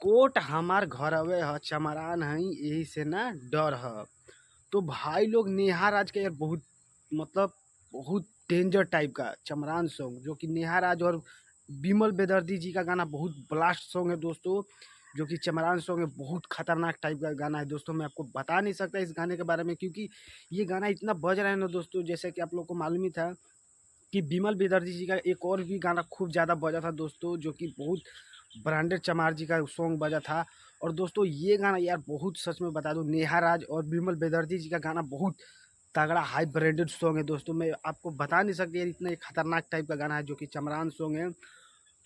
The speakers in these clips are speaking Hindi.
कोट हमार घरवे ह, चमरान हई यही से ना डर ह। तो भाई लोग नेहा राज के यार बहुत मतलब बहुत डेंजर टाइप का चमरान सॉन्ग जो कि नेहा राज और बिमल बेदर्दी जी का गाना बहुत ब्लास्ट सॉन्ग है दोस्तों। जो कि चमरान सॉन्ग है, बहुत खतरनाक टाइप का गाना है दोस्तों। मैं आपको बता नहीं सकता इस गाने के बारे में, क्योंकि ये गाना इतना बज रहा है ना दोस्तों। जैसे कि आप लोग को मालूम ही था कि बिमल बेदर्जी जी का एक और भी गाना खूब ज़्यादा बजा था दोस्तों, जो कि बहुत ब्रांडेड चमार जी का सॉन्ग बजा था। और दोस्तों ये गाना यार बहुत, सच में बता दूं, नेहा राज और बिमल बेदर्जी जी का गाना बहुत तगड़ा हाई ब्रांडेड सॉन्ग है दोस्तों। मैं आपको बता नहीं सकती यार, इतना एक खतरनाक टाइप का गाना है जो कि चमरान सॉन्ग है।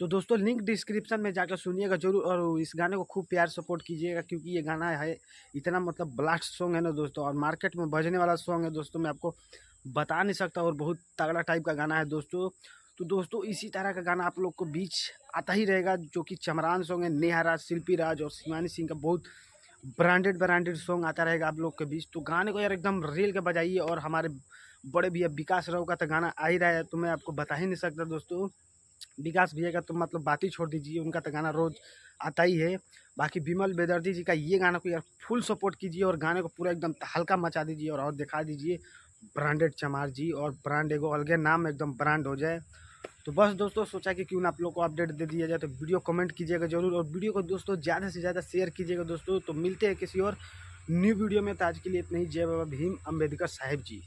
तो दोस्तों लिंक डिस्क्रिप्शन में जाकर सुनिएगा जरूर, और इस गाने को खूब प्यार सपोर्ट कीजिएगा, क्योंकि ये गाना है इतना मतलब ब्लास्ट सॉन्ग है ना दोस्तों, और मार्केट में बजने वाला सॉन्ग है दोस्तों। मैं आपको बता नहीं सकता, और बहुत तगड़ा टाइप का गाना है दोस्तों। तो दोस्तों इसी तरह का गाना आप लोग को बीच आता ही रहेगा, जो कि चमरान सॉन्ग है। नेहा राज, शिल्पी राज और शिवानी सिंह का बहुत ब्रांडेड ब्रांडेड सॉन्ग आता रहेगा आप लोग के बीच। तो गाने को यार एकदम रेल के बजाइए। और हमारे बड़े भैया विकास राव का तो गाना आ ही रहा है, तो मैं आपको बता ही नहीं सकता दोस्तों। विकास भैया का तो मतलब बात ही छोड़ दीजिए, उनका तो गाना रोज आता ही है। बाकी बिमल बेदर्जी जी का ये गाना को यार फुल सपोर्ट कीजिए, और गाने को पूरा एकदम हल्का मचा दीजिए, और दिखा दीजिए ब्रांडेड चमार जी, और ब्रांड एगो अलगे नाम एकदम ब्रांड हो जाए। तो बस दोस्तों सोचा कि क्यों ना आप लोग को अपडेट दे दिया जाए। तो वीडियो कमेंट कीजिएगा जरूर, और वीडियो को दोस्तों ज़्यादा से ज़्यादा शेयर कीजिएगा दोस्तों। तो मिलते हैं किसी और न्यू वीडियो में। तो आज के लिए इतना ही। जय बाबा भीम अम्बेडकर साहिब जी।